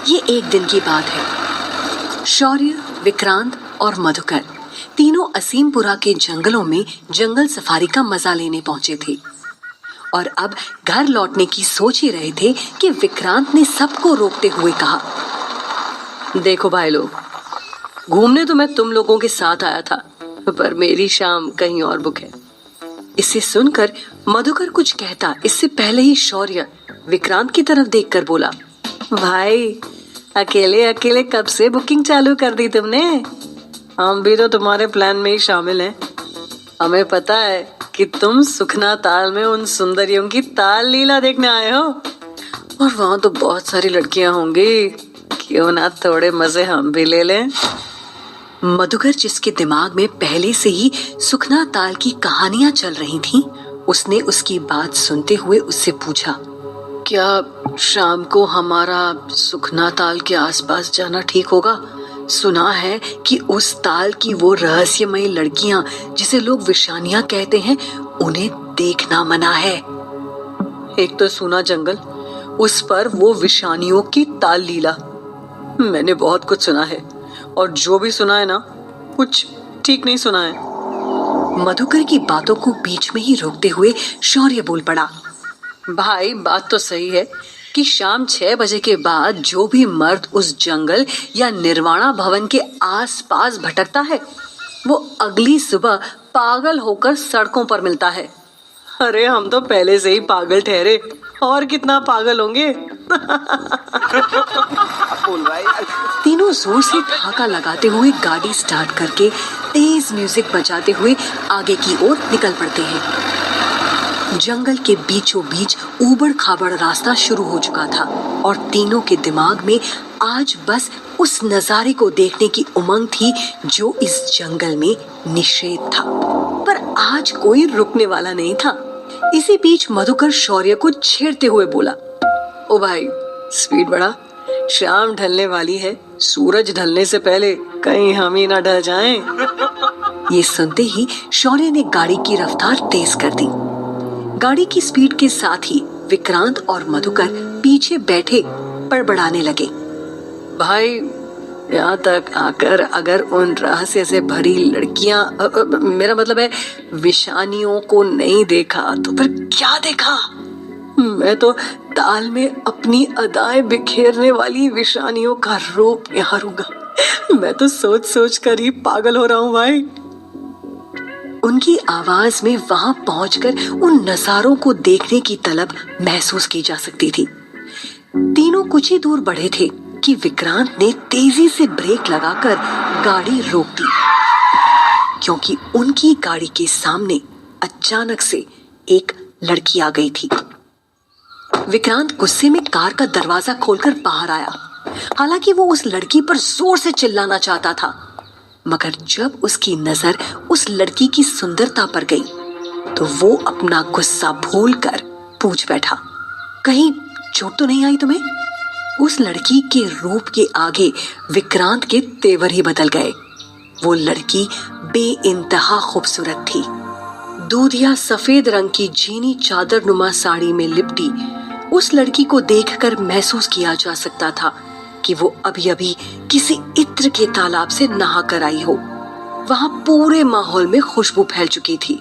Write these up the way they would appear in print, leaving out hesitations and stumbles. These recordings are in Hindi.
ये एक दिन की बात है। शौर्य, विक्रांत और मधुकर तीनों असीमपुरा के जंगलों में जंगल सफारी का मजा लेने पहुंचे थे और अब घर लौटने की सोच ही रहे थे कि विक्रांत ने सबको रोकते हुए कहा, देखो भाई लोग, घूमने तो मैं तुम लोगों के साथ आया था, पर मेरी शाम कहीं और बुक है। इसे सुनकर मधुकर कुछ कहता इससे पहले ही शौर्य विक्रांत की तरफ देखकर बोला, भाई अकेले अकेले कब से बुकिंग चालू कर दी तुमने? हम भी तो तुम्हारे प्लान में ही शामिल हैं। हमें पता है कि तुम सुखना ताल में उन सुंदरियों की ताल लीला देखने आए हो और वहां तो बहुत सारी लड़कियां होंगी, क्यों ना थोड़े मजे हम भी ले लें। मधुकर, जिसके दिमाग में पहले से ही सुखना ताल की कहानियां चल रही थीं, उसने उसकी बात सुनते हुए उससे पूछा, क्या शाम को हमारा सुखना ताल के आसपास जाना ठीक होगा? सुना है कि उस ताल की वो रहस्यमयी लड़कियां जिसे लोग विशानियां कहते हैं, उन्हें देखना मना है। एक तो सुना जंगल, उस पर वो विशानियों की ताल लीला। मैंने बहुत कुछ सुना है और जो भी सुना है ना, कुछ ठीक नहीं सुना है। मधुकर की बातों को बीच में ही रोकते हुए शौर्य बोल पड़ा, भाई बात तो सही है कि शाम 6 बजे के बाद जो भी मर्द उस जंगल या निर्वाणा भवन के आसपास भटकता है, वो अगली सुबह पागल होकर सड़कों पर मिलता है। अरे हम तो पहले से ही पागल ठहरे, और कितना पागल होंगे। तीनों जोर से ठहाका लगाते हुए गाड़ी स्टार्ट करके तेज म्यूजिक बजाते हुए आगे की ओर निकल पड़ते हैं। जंगल के बीचों बीच ऊबड़ खाबड़ रास्ता शुरू हो चुका था और तीनों के दिमाग में आज बस उस नजारे को देखने की उमंग थी जो इस जंगल में निषेध था, पर आज कोई रुकने वाला नहीं था। इसी बीच मधुकर शौर्य को छेड़ते हुए बोला, ओ भाई स्पीड बढ़ा, शाम ढलने वाली है, सूरज ढलने से पहले कहीं हम ही ना ढल जाएं। ये सुनते ही शौर्य ने गाड़ी की रफ्तार तेज कर दी। गाड़ी की स्पीड के साथ ही विक्रांत और मधुकर पीछे बैठे बड़बड़ाने लगे, भाई यहाँ तक आकर अगर उन रहस्य से भरी लड़कियां, मेरा मतलब है विशानियों को नहीं देखा तो फिर क्या देखा? मैं तो ताल में अपनी अदाएं बिखेरने वाली विशानियों का रूप निहारूंगा। मैं तो सोच सोच कर ही पागल हो रहा हूँ भाई। उनकी आवाज में वहां पहुंचकर उन नजारों को देखने की तलब महसूस की जा सकती थी। तीनों कुछ ही दूर बढ़े थे कि विक्रांत ने तेजी से ब्रेक लगाकर गाड़ी रोक दी, क्योंकि उनकी गाड़ी के सामने अचानक से एक लड़की आ गई थी। विक्रांत गुस्से में कार का दरवाजा खोलकर बाहर आया। हालांकि वो उस लड़की पर जोर से चिल्लाना चाहता था, मगर जब उसकी नजर उस लड़की की सुंदरता पर गई तो वो अपना गुस्सा भूलकर पूछ बैठा, कहीं चोट तो नहीं आई तुम्हें? उस लड़की के रूप के आगे विक्रांत के तेवर ही बदल गए। वो लड़की बेइंतहा खूबसूरत थी। दूधिया सफेद रंग की जीनी चादर नुमा साड़ी में लिपटी उस लड़की को देखकर महसूस किया जा सकता था कि वो अभी अभी किसी इत्र के तालाब से नहा कर आई हो। वहां पूरे माहौल में खुशबू फैल चुकी थी।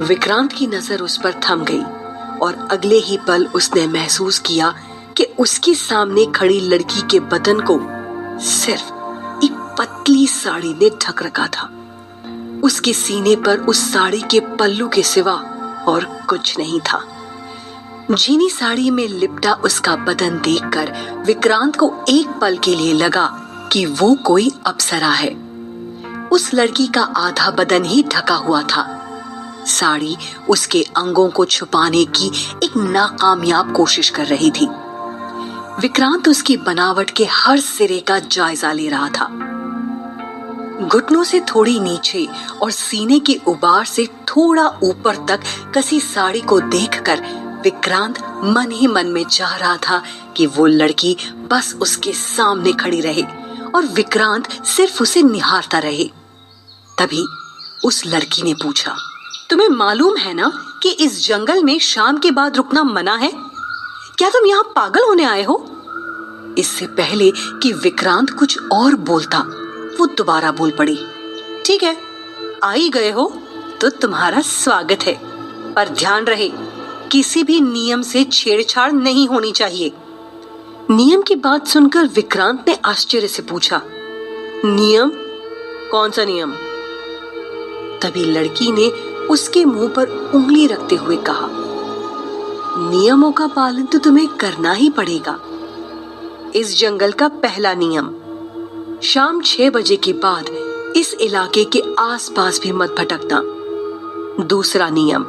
विक्रांत की नजर उस पर थम गई और अगले ही पल उसने महसूस किया कि उसके सामने खड़ी लड़की के बदन को सिर्फ एक पतली साड़ी ने ढक रखा था। उसके सीने पर उस साड़ी के पल्लू के सिवा और कुछ नहीं था। जीनी साड़ी में लिपटा उसका बदन देखकर विक्रांत को एक पल के लिए लगा कि वो कोई अप्सरा है। उस लड़की का आधा बदन ही ढका हुआ था। साड़ी उसके अंगों को छुपाने की एक नाकामयाब कोशिश कर रही थी। विक्रांत उसकी बनावट के हर सिरे का जायजा ले रहा था। घुटनों से थोड़ी नीचे और सीने के उबार से थोड़ा ऊपर तक कसी साड़ी को देखकर विक्रांत मन ही मन में चाह रहा था कि वो लड़की बस उसके सामने खड़ी रहे और विक्रांत सिर्फ उसे निहारता रहे। तभी उस लड़की ने पूछा, तुम्हें मालूम है ना कि इस जंगल में शाम के बाद रुकना मना है? क्या तुम यहाँ पागल होने आए हो? इससे पहले कि विक्रांत कुछ और बोलता, वो दोबारा बोल पड़ी। ठीक है, आ ही गए हो तो तुम्हारा स्वागत है, पर ध्यान रहे किसी भी नियम से छेड़छाड़ नहीं होनी चाहिए। नियम की बात सुनकर विक्रांत ने आश्चर्य से पूछा, नियम? कौन सा नियम? तभी लड़की ने उसके मुंह पर उंगली रखते हुए कहा, नियमों का पालन तो तुम्हें करना ही पड़ेगा। इस जंगल का पहला नियम, शाम 6 बजे के बाद इस इलाके के आसपास भी मत भटकना। दूसरा नियम,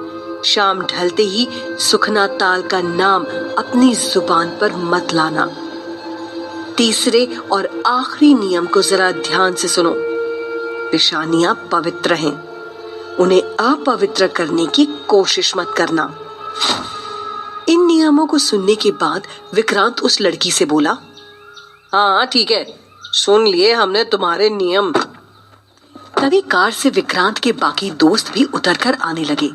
शाम ढलते ही सुखना ताल का नाम अपनी जुबान पर मत लाना। तीसरे और आखिरी नियम को जरा ध्यान से सुनो, निशानियां पवित्र हैं, उन्हें अपवित्र करने की कोशिश मत करना। इन नियमों को सुनने के बाद विक्रांत उस लड़की से बोला, हाँ ठीक है, सुन लिए हमने तुम्हारे नियम। तभी कार से विक्रांत के बाकी दोस्त भी उतरकर आने लगे।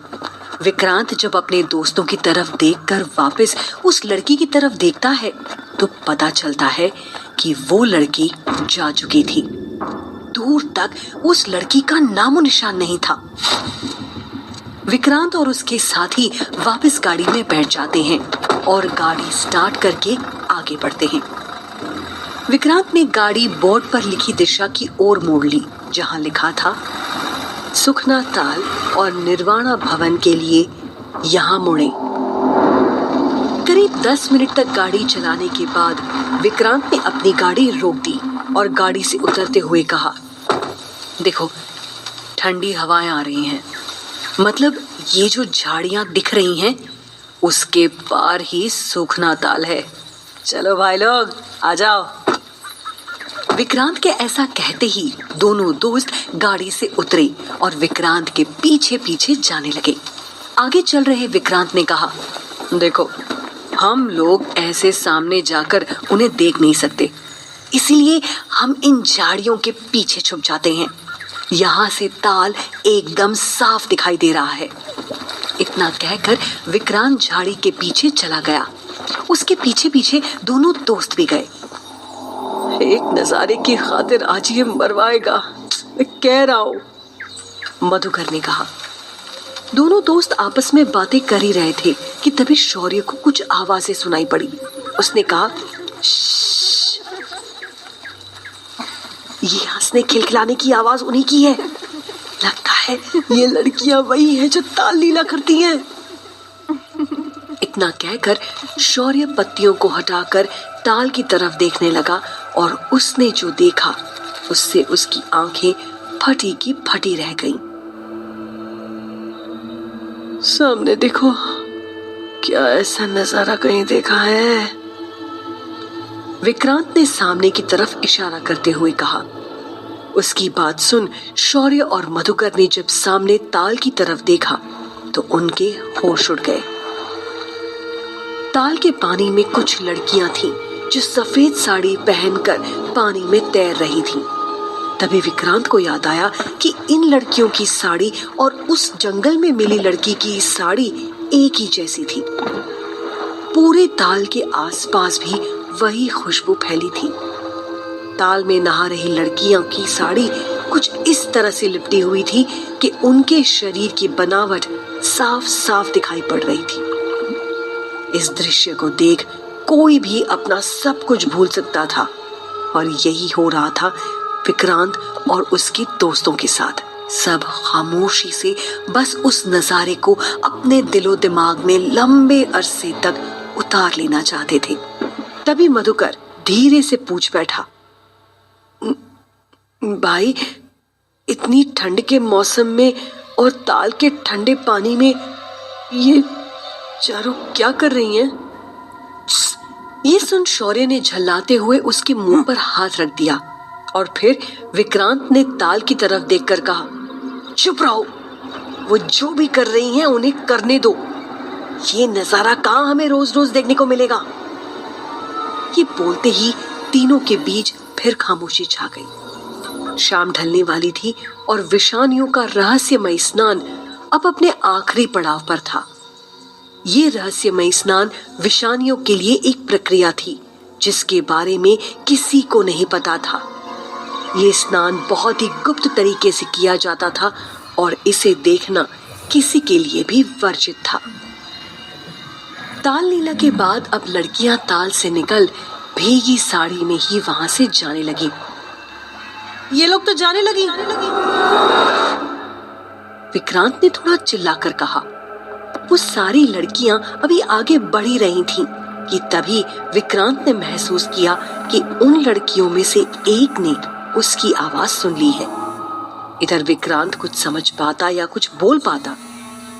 विक्रांत जब अपने दोस्तों की तरफ देखकर वापस उस लड़की की तरफ देखता है तो पता चलता है कि वो लड़की जा चुकी थी। दूर तक उस लड़की का नामो निशान नहीं था। विक्रांत और उसके साथी वापस गाड़ी में बैठ जाते हैं और गाड़ी स्टार्ट करके आगे बढ़ते हैं। विक्रांत ने गाड़ी बोर्ड पर लिखी दिशा की ओर मोड़ ली, जहां लिखा था, सुखना ताल और निर्वाणा भवन के लिए यहां मुड़े। करीब 10 मिनट तक गाड़ी चलाने के बाद विक्रांत ने अपनी गाड़ी रोक दी और गाड़ी से उतरते हुए कहा, देखो ठंडी हवाएं आ रही हैं, मतलब ये जो झाड़ियां दिख रही हैं उसके पार ही सुखना ताल है। चलो भाई लोग आ जाओ। विक्रांत के ऐसा कहते ही दोनों दोस्त गाड़ी से उतरे और विक्रांत के पीछे पीछे जाने लगे। आगे चल रहे विक्रांत ने कहा, देखो हम लोग ऐसे सामने जाकर उन्हें देख नहीं सकते, इसीलिए हम इन झाड़ियों के पीछे छुप जाते हैं। यहाँ से ताल एकदम साफ दिखाई दे रहा है। इतना कहकर विक्रांत झाड़ी के पीछे चला गया। उसके पीछे पीछे दोनों दोस्त भी गए। एक नजारे की खातिर आज ये मरवाएगा, मैं कह रहा हूं, मधुकर ने कहा। दोनों दोस्त आपस में बातें कर ही रहे थे कि तभी शौर्य को कुछ आवाजें सुनाई पड़ी। उसने कहा, ये हंसने खिलखिलाने की आवाज उन्हीं की है। लगता है ये लड़कियां वही है जो ताल लीला करती हैं। इतना कहकर शौर्य पत्तियों को हटाकर ताल की तरफ देखने लगा और उसने जो देखा उससे उसकी आंखें फटी की फटी रह गईं। सामने देखो, क्या ऐसा नजारा कहीं देखा है? विक्रांत ने सामने की तरफ इशारा करते हुए कहा। उसकी बात सुन शौर्य और मधुकर ने जब सामने ताल की तरफ देखा तो उनके होश उड़ गए। ताल के पानी में कुछ लड़कियां थीं जो सफेद साड़ी पहनकर पानी में तैर रही थीं। तभी विक्रांत को याद आया कि इन लड़कियों की साड़ी और उस जंगल में मिली लड़की की साड़ी एक ही जैसी थी। पूरे ताल के आसपास भी वही खुशबू फैली थी। ताल में नहा रही लड़कियों की साड़ी कुछ इस तरह से लिपटी हुई थी कि उनके शरीर की बनावट साफ साफ दिखाई पड़ रही थी। इस दृश्य को देख कोई भी अपना सब कुछ भूल सकता था और यही हो रहा था विक्रांत और उसके दोस्तों के साथ। सब खामोशी से बस उस नजारे को अपने दिलो दिमाग में लंबे अरसे तक उतार लेना चाहते थे। तभी मधुकर धीरे से पूछ बैठा, भाई इतनी ठंड के मौसम में और ताल के ठंडे पानी में ये चारों क्या कर रही हैं? ये सुन शौर्य ने झल्लाते हुए उसके मुंह पर हाथ रख दिया और फिर विक्रांत ने ताल की तरफ देखकर कहा, चुप रहो, वो जो भी कर रही हैं उन्हें करने दो। ये नजारा कहाँ हमें रोज रोज देखने को मिलेगा। ये बोलते ही तीनों के बीच फिर खामोशी छा गई। शाम ढलने वाली थी और विषानियों का रहस्यमय स्नान अब अपने आखिरी पड़ाव पर था। ये रहस्यमय स्नान विषानियों के लिए एक प्रक्रिया थी जिसके बारे में किसी को नहीं पता था। ये स्नान बहुत ही गुप्त तरीके से किया जाता था और इसे देखना किसी के लिए भी वर्जित था। ताल लीला के बाद अब लड़कियां ताल से निकल भीगी साड़ी में ही वहां से जाने लगी। ये लोग तो जाने लगी। विक्रांत ने थोड़ा चिल्लाकर कहा। वो सारी लड़कियां अभी आगे बढ़ ही रही थीं कि तभी विक्रांत ने महसूस किया कि उन लड़कियों में से एक ने उसकी आवाज सुन ली है। इधर विक्रांत कुछ समझ पाता या कुछ बोल पाता,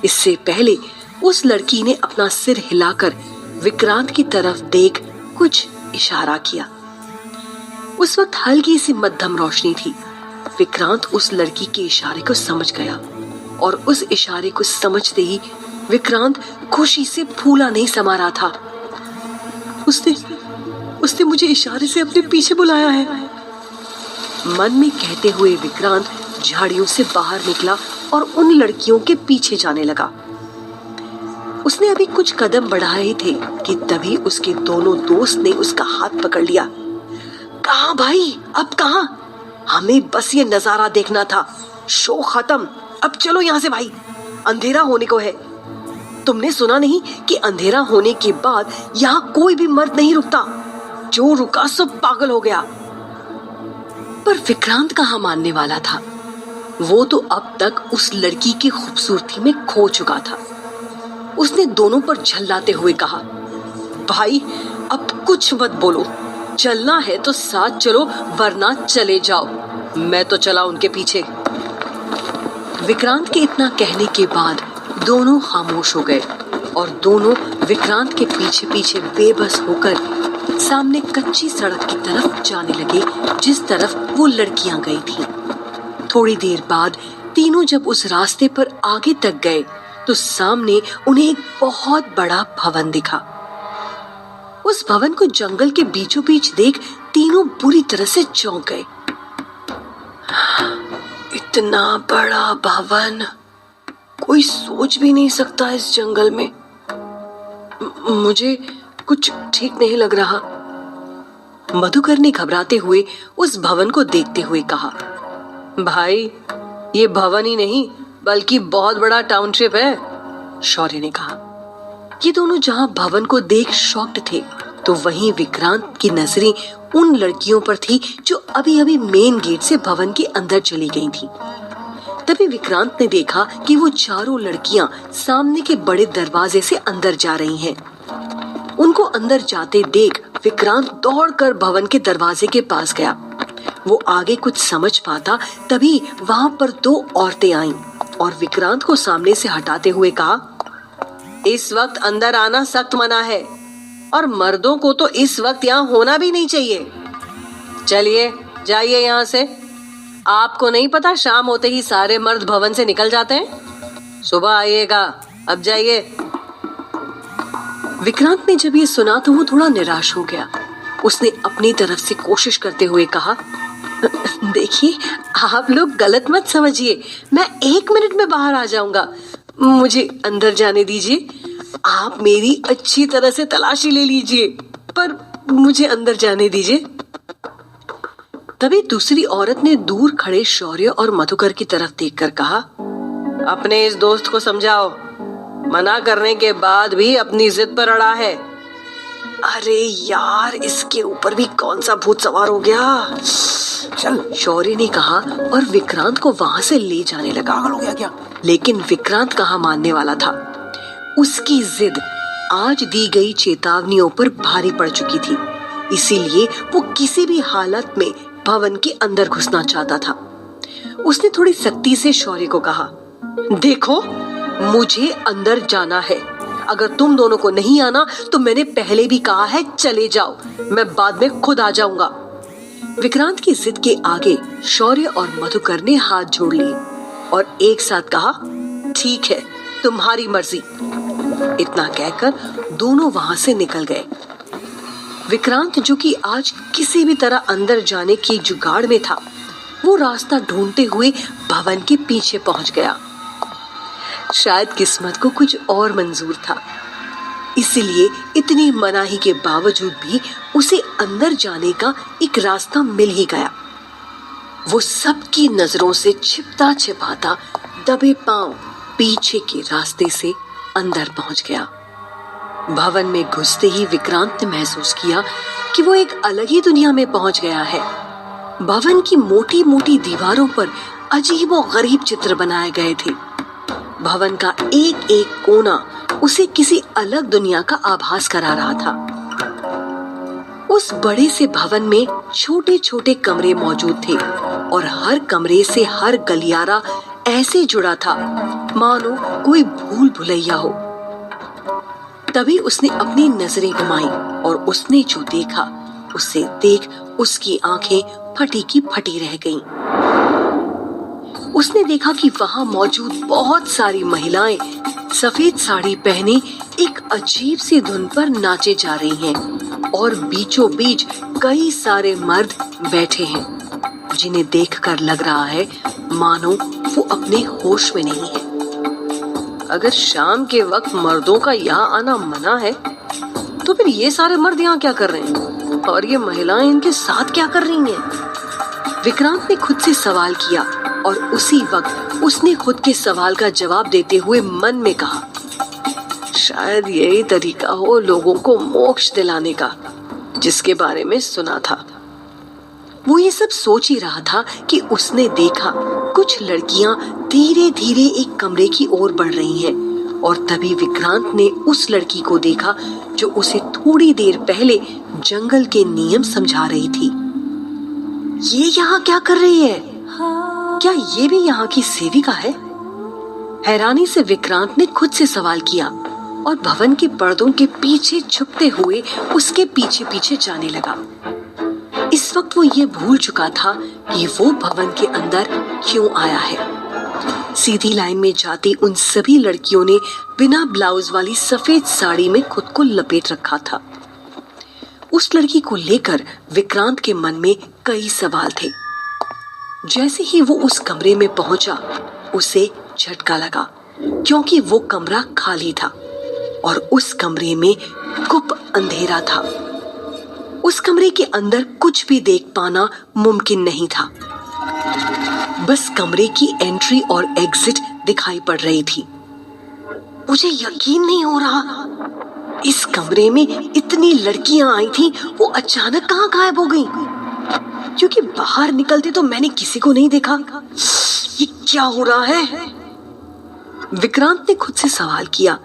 इससे पहले उस लड़की ने अपना सिर हिलाकर विक्रांत की तरफ देख कुछ इशारा किया। उस वक्त हल्की सी मध्यम रोशनी थी। विक्रांत उस लड़की के इशारे को समझ गया और उस इशारे को समझते ही विक्रांत खुशी से फूला नहीं समा रहा था। उसने मुझे इशारे से अपने पीछे बुलाया है, मन में कहते हुए विक्रांत झाड़ियों से बाहर निकला और उन लड़कियों के पीछे जाने लगा। उसने अभी कुछ कदम बढ़ाए थे कि तभी उसके दोनों दोस्त ने उसका हाथ पकड़ लिया। कहाँ भाई, अब कहाँ? हमें बस ये नजारा देखना था। शो खत्म, अब चलो यहाँ से भाई, अंधेरा होने को है। तुमने सुना नहीं कि अंधेरा होने के बाद यहाँ कोई भी मर्द नहीं रुकता, जो रुका सब पागल हो गया। पर विक्रांत कहाँ मानने वाला था। वो तो अब तक उस लड़की की खूबसूरती में खो चुका था। उसने दोनों पर झल्लाते हुए कहा, भाई अब कुछ मत बोलो, चलना है तो साथ चलो वरना चले जाओ। मैं तो चला उनके पीछे। विक्रांत के इतना कहने के बाद दोनों खामोश हो गए और दोनों विक्रांत के पीछे पीछे बेबस होकर सामने कच्ची सड़क की तरफ जाने लगे, जिस तरफ वो लड़कियां गई थीं। थोड़ी देर बाद तीनों जब उस रास्ते पर आगे तक गए तो सामने उन्हें एक बहुत बड़ा भवन दिखा। उस भवन को जंगल के बीचों बीच देख तीनों बुरी तरह से चौंक गए। इतना बड़ा भवन कोई सोच भी नहीं सकता इस जंगल में। मुझे कुछ ठीक नहीं लग रहा, मधुकर ने घबराते हुए उस भवन को देखते हुए कहा। भाई ये भवन ही नहीं बल्कि बहुत बड़ा टाउनशिप है, शौर्य ने कहा। ये दोनों जहां भवन को देख शॉक्ड थे तो वहीं विक्रांत की नजरें उन लड़कियों पर थी जो अभी अभी मेन गेट से भवन के अंदर चली गई थी। तभी विक्रांत ने देखा कि वो चारों लड़कियां सामने के बड़े दरवाजे से अंदर जा रही हैं। उनको अंदर जाते देख विक्रांत दौड़कर भवन के दरवाजे के पास गया। वो आगे कुछ समझ पाता तभी वहां पर दो औरतें आईं और विक्रांत को सामने से हटाते हुए कहा, इस वक्त अंदर आना सख्त मना है और मर्दों को तो इस वक्त यहाँ होना भी नहीं चाहिए। चलिए जाइए यहाँ से। आपको नहीं पता शाम होते ही सारे मर्द भवन से निकल जाते हैं? सुबह आइएगा, अब जाइए। विक्रांत ने जब ये सुना तो वो थोड़ा निराश हो गया। उसने अपनी तरफ से कोशिश करते हुए कहा, देखिए आप लोग गलत मत समझिए, मैं 1 मिनट में बाहर आ जाऊंगा, मुझे अंदर जाने दीजिए। आप मेरी अच्छी तरह से तलाशी ले लीजिए पर मुझे अंदर जाने दीजिए। तभी दूसरी औरत ने दूर खड़े शौर्य और मधुकर की तरफ देखकर कहा, अपने इस दोस्त को समझाओ, मना करने के बाद भी अपनी जिद पर अड़ा है। अरे यार, इसके ऊपर भी कौन सा भूत सवार हो गया। चल, शौर्य ने कहा और विक्रांत को वहां से ले जाने लगा। पागल हो गया क्या? लेकिन विक्रांत कहाँ मानने वाला था। उसकी जिद आज दी गई चेतावनियों पर भारी पड़ चुकी थी, इसीलिए वो किसी भी हालत में भवन के अंदर घुसना चाहता था। उसने थोड़ी सख्ती से शौर्य को कहा, देखो मुझे अंदर जाना है, अगर तुम दोनों को नहीं आना तो मैंने पहले भी कहा है चले जाओ, मैं बाद में खुद आ जाऊंगा। विक्रांत की जिद के आगे शौर्य और मधुकर ने हाथ जोड़ लिए और एक साथ कहा, ठीक है तुम्हारी मर्जी। इतना कहकर दोनों वहां से निकल गए। विक्रांत जो कि आज किसी भी तरह अंदर जाने की जुगाड़ में था, वो रास्ता ढूंढते हुए भवन के पीछे पहुंच गया। शायद किस्मत को कुछ और मंजूर था। इसलिए इतनी मनाही के बावजूद भी उसे अंदर जाने का एक रास्ता मिल ही गया। वो सबकी नजरों से छिपता छिपाता दबे पांव पीछे के रास्ते से अंदर पहुंच गया। भवन में घुसते ही विक्रांत ने महसूस किया कि वो एक अलग ही दुनिया में पहुंच गया है। भवन की मोटी मोटी दीवारों पर अजीब और गरीब चित्र बनाए गए थे। भवन का एक एक कोना उसे किसी अलग दुनिया का आभास करा रहा था। उस बड़े से भवन में छोटे छोटे कमरे मौजूद थे और हर कमरे से हर गलियारा ऐसे जुड़ा था मानो कोई भूल भुलैया हो। तभी उसने अपनी नजरें घुमाई और उसने जो देखा उसे देख उसकी आंखें फटी की फटी रह गईं। उसने देखा कि वहां मौजूद बहुत सारी महिलाएं सफेद साड़ी पहने एक अजीब सी धुन पर नाचे जा रही हैं और बीचों बीच कई सारे मर्द बैठे हैं जिन्हें देखकर लग रहा है मानो वो अपने होश में नहीं है। अगर शाम के वक्त मर्दों का यहाँ आना मना है तो फिर ये सारे मर्द यहाँ क्या कर रहे हैं और ये महिलाएं इनके साथ क्या कर रही हैं? विक्रांत ने खुद से सवाल किया और उसी वक्त उसने खुद के सवाल का जवाब देते हुए मन में कहा, शायद यही तरीका हो लोगों को मोक्ष दिलाने का जिसके बारे में सुना था। वो ये सब सोच ही रहा था कि उसने देखा कुछ लड़कियां धीरे धीरे एक कमरे की ओर बढ़ रही हैं और तभी विक्रांत ने उस लड़की को देखा जो उसे थोड़ी देर पहले जंगल के नियम समझा रही थी। ये यहाँ क्या कर रही है? क्या ये भी यहाँ की सेविका है? हैरानी से विक्रांत ने खुद से सवाल किया और भवन के पर्दों के पीछे छुपते हुए उसके पीछे पीछे जाने लगा। इस वक्त वो ये भूल चुका था कि वो भवन के अंदर क्यों आया है। सीधी लाइन में जाती उन सभी लड़कियों ने बिना ब्लाउज वाली सफेद साड़ी में खुद को लपेट रखा था। उस लड़की को लेकर विक्रांत के मन में कई सवाल थे। जैसे ही वो उस कमरे में पहुंचा उसे झटका लगा क्योंकि वो कमरा खाली था और उस कमरे में गुप अंधेरा था। उस कमरे के अंदर कुछ भी देख पाना मुमकिन नहीं था। बस कमरे की एंट्री और एग्जिट दिखाई पड़ रही थी। मुझे यकीन नहीं हो रहा, इस कमरे में इतनी लड़कियां आई थीं, वो अचानक कहाँ गायब हो गईं? क्योंकि बाहर निकलते तो मैंने किसी को नहीं देखा। ये क्या हो रहा है? विक्रांत ने खुद से सवाल किया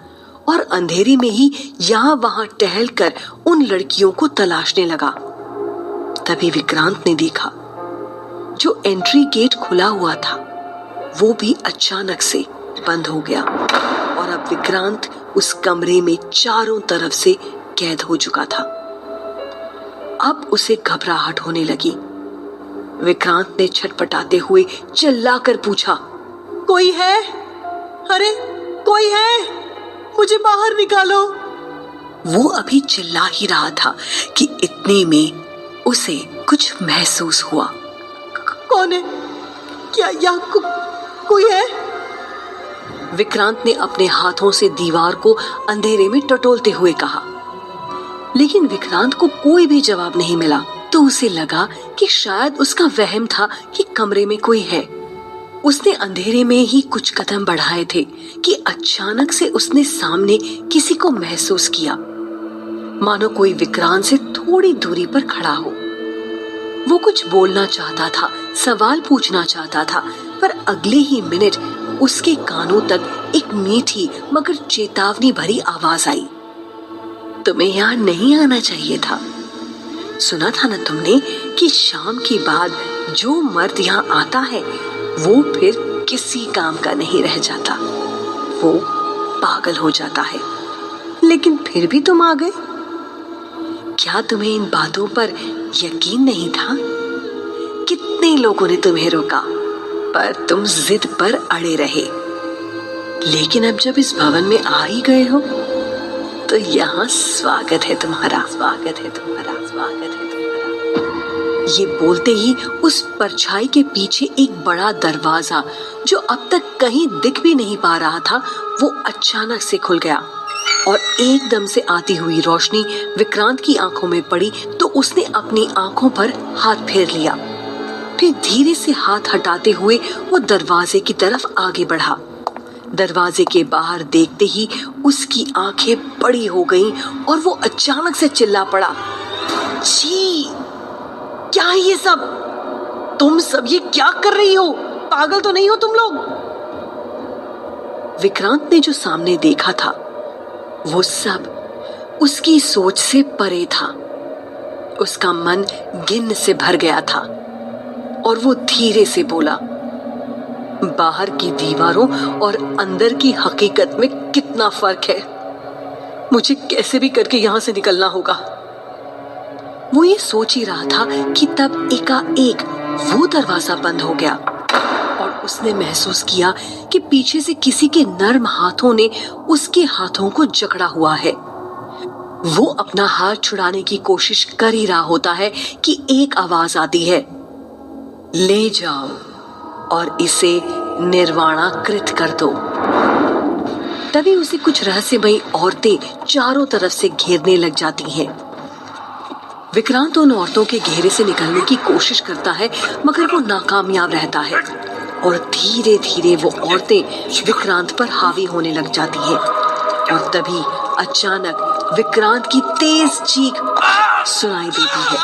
और अंधेरे में ही यहाँ वहां टहलकर उन लड़कियों को तलाशने लगा। तभी विक्रांत ने देखा जो एंट्री गेट खुला हुआ था वो भी अचानक से बंद हो गया और अब विक्रांत उस कमरे में चारों तरफ से कैद हो चुका था। अब उसे घबराहट होने लगी। विक्रांत ने छटपटाते हुए चिल्लाकर पूछा, कोई है? अरे कोई है? मुझे बाहर निकालो। वो अभी चिल्ला ही रहा था कि इतने में उसे कुछ महसूस हुआ। कौन है? क्या यहाँ कोई है? विक्रांत ने अपने हाथों से दीवार को अंधेरे में टटोलते हुए कहा, लेकिन विक्रांत को कोई भी जवाब नहीं मिला। तो उसे लगा कि शायद उसका वहम था कि कमरे में कोई है। उसने अंधेरे में ही कुछ कदम बढ़ाए थे कि अचानक से उसने सामने किसी को महसूस किया, मानो कोई विक्रांत से थोड़ी दूरी पर खड़ा हो। वो कुछ बोलना चाहता था, सवाल पूछना चाहता था, पर अगले ही मिनट उसके कानों तक एक मीठी मगर चेतावनी भरी आवाज आई, तुम्हें यहाँ नहीं आना चाहिए था। सुना था ना तुमने कि शाम के बाद जो मर्द यहाँ आता है वो फिर किसी काम का नहीं रह जाता, वो पागल हो जाता है। लेकिन फिर भी तुम आ गए। क्या तुम्हें इन बातों पर यकीन नहीं था? कितने लोगों ने तुम्हें रोका पर तुम जिद पर अड़े रहे। लेकिन अब जब इस भवन में आ ही गए हो तो यहाँ स्वागत है तुम्हारा, स्वागत है तुम्हारा, स्वागत है तुम्हारा। ये बोलते ही उस परछाई के पीछे एक बड़ा दरवाजा जो अब तक कहीं दिख भी नहीं पा रहा था वो अचानक से खुल गया और एकदम से आती हुई रोशनी विक्रांत की आंखों में पड़ी तो उसने अपनी आंखों पर हाथ फेर लिया। फिर धीरे से हाथ हटाते हुए वो दरवाजे की तरफ आगे बढ़ा। दरवाजे के बाहर देखते ही उसकी आंखें बड़ी हो गईं और वो अचानक से चिल्ला पड़ा, छी! क्या है ये सब? तुम सब ये क्या कर रही हो? पागल तो नहीं हो तुम लोग? विक्रांत ने जो सामने देखा था वो सब उसकी सोच से परे था। उसका मन घिन से भर गया था और वो धीरे से बोला, बाहर की दीवारों और अंदर की हकीकत में कितना फर्क है। मुझे कैसे भी करके यहां से निकलना होगा। वो ये सोच ही रहा था कि तब एकाएक वो दरवाजा बंद हो गया और उसने महसूस किया कि पीछे से किसी के नर्म हाथों ने उसके हाथों को जकड़ा हुआ है। वो अपना हाथ छुड़ाने की कोशिश कर ही रहा होता है कि एक आवाज आती है, ले जाओ और इसे निर्वाणाकृत कर दो। तभी उसे कुछ रहस्यमयी औरतें चारों तरफ से घेरने लग जाती हैं। विक्रांत उन औरतों के घेरे से निकलने की कोशिश करता है मगर वो नाकामयाब रहता है और धीरे धीरे वो औरतें विक्रांत पर हावी होने लग जाती हैं। और तभी अचानक विक्रांत की तेज चीख सुनाई देती है।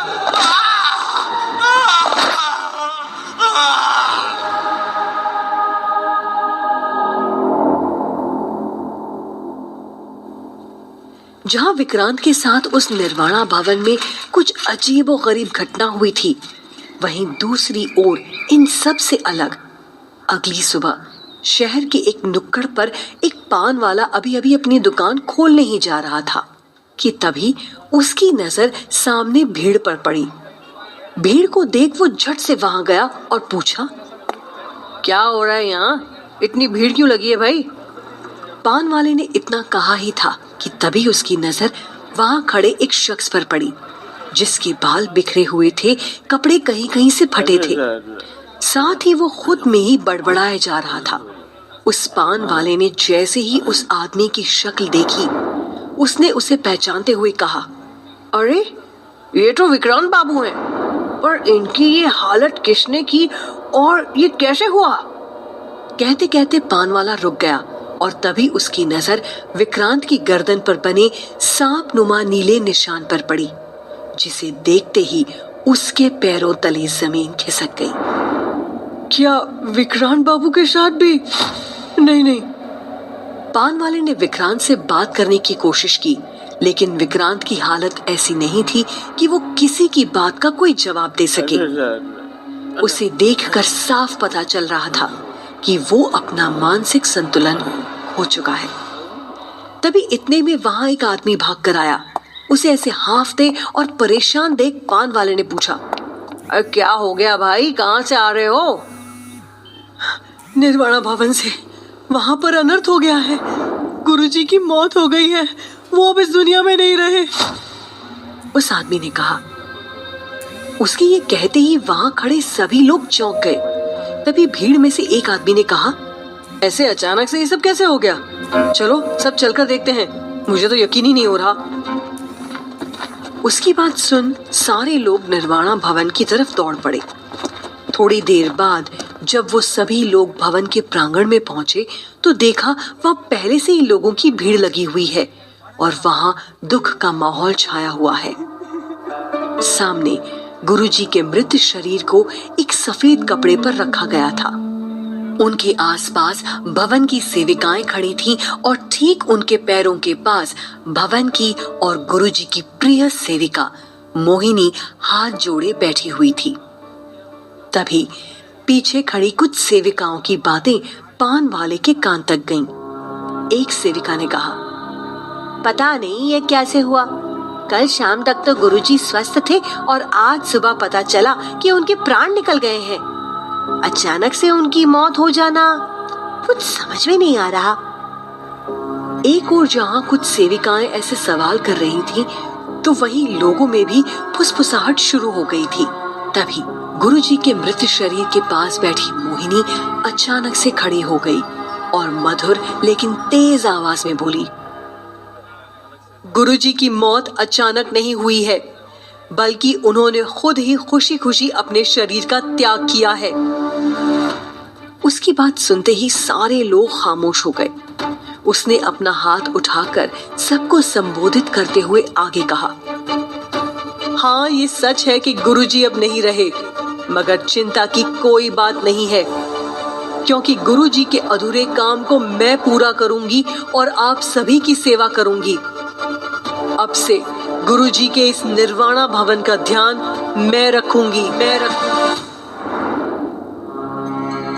जहां विक्रांत के साथ उस निर्वाणा भवन में कुछ अजीब और गरीब घटना हुई थी, वहीं दूसरी ओर इन सब से अलग अगली सुबह शहर के एक नुक्कड़ पर एक पान वाला अभी अभी अपनी दुकान खोलने ही जा रहा था कि तभी उसकी नजर सामने भीड़ पर पड़ी। भीड़ को देख वो झट से वहां गया और पूछा, क्या हो रहा है यहाँ? इतनी भीड़ क्यों लगी है भाई? पान वाले ने इतना कहा ही था कि तभी उसकी नजर वहां खड़े एक शख्स पर पड़ी जिसके बाल बिखरे हुए थे, कपड़े कहीं कहीं से फटे थे, साथ ही वो खुद में ही बड़बड़ाए जा रहा था। उस पान वाले ने जैसे ही उस आदमी की शक्ल देखी, उसने उसे पहचानते हुए कहा, अरे ये तो विक्रांत बाबू हैं, पर इनकी ये हालत किसने की और ये कैसे हुआ? कहते कहते पान वाला रुक गया और तभी उसकी नजर विक्रांत की गर्दन पर बने सांप नुमा नीले निशान पर पड़ी, जिसे देखते ही उसके पैरों तले जमीन खिसक गई। क्या विक्रांत बाबू के साथ भी? नहीं। पान वाले ने विक्रांत से बात करने की कोशिश की, लेकिन विक्रांत की हालत ऐसी नहीं थी कि वो किसी की बात का कोई जवाब दे सके। उसे देखकर साफ पता चल रहा था कि वो अपना मानसिक संतुलन खो चुका है। तभी इतने में वहां एक आदमी भाग कर आया। उसे ऐसे हांफते और परेशान देख पान वाले ने पूछा, क्या हो गया भाई, कहां से आ रहे हो? निर्वाणा भवन से। वहां पर अनर्थ हो गया है, गुरुजी की मौत हो गई है, वो अब इस दुनिया में नहीं रहे, उस आदमी ने कहा। उसके ये कहते ही वहां खड़े सभी लोग चौंक गए। तभी भीड़ में से एक आदमी ने कहा, ऐसे अचानक से ये सब कैसे हो गया? चलो सब चलकर देखते हैं, मुझे तो यकीन ही नहीं हो रहा। उसकी बात सुन सारे लोग निर्वाणा भवन की तरफ दौड़ पड़े। थोड़ी देर बाद जब वो सभी लोग भवन के प्रांगण में पहुंचे तो देखा वहां पहले से ही लोगों की भीड़ लगी हुई है और वहां दुख का माहौल छाया हुआ है। सामने गुरुजी के मृत शरीर को एक सफेद कपड़े पर रखा गया था। उनके आसपास भवन की सेविकाएं खड़ी थीं और ठीक उनके पैरों के पास भवन की और गुरुजी की प्रिय सेविका मोहिनी हाथ जोड़े बैठी हुई थी। तभी पीछे खड़ी कुछ सेविकाओं की बातें पान वाले के कान तक गईं। एक सेविका ने कहा, पता नहीं ये कैसे हुआ, कल शाम तक तो गुरुजी स्वस्थ थे और आज सुबह पता चला कि उनके प्राण निकल गए हैं। अचानक से उनकी मौत हो जाना कुछ समझ में नहीं आ रहा। एक और जहां कुछ सेविकाएं ऐसे सवाल कर रही थीं, तो वहीं लोगों में भी फुसफुसाहट शुरू हो गई थी। तभी गुरुजी के मृत शरीर के पास बैठी मोहिनी अचानक से खड़ी हो गई और मधुर लेकिन तेज आवाज में बोली, गुरुजी की मौत अचानक नहीं हुई है, बल्कि उन्होंने खुद ही खुशी खुशी अपने शरीर का त्याग किया है। उसकी बात सुनते ही सारे लोग खामोश हो गए। उसने अपना हाथ उठाकर सबको संबोधित करते हुए आगे कहा, हाँ, ये सच है कि गुरुजी अब नहीं रहे, मगर चिंता की कोई बात नहीं है, क्योंकि गुरुजी के अधूरे काम को मैं पूरा करूंगी और आप सभी की सेवा करूंगी। अब से गुरुजी के इस निर्वाणा भवन का ध्यान मैं रखूंगी।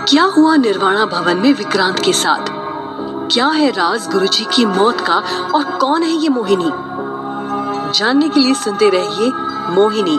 क्या हुआ निर्वाणा भवन में विक्रांत के साथ? क्या है राज गुरुजी की मौत का और कौन है ये मोहिनी? जानने के लिए सुनते रहिए मोहिनी।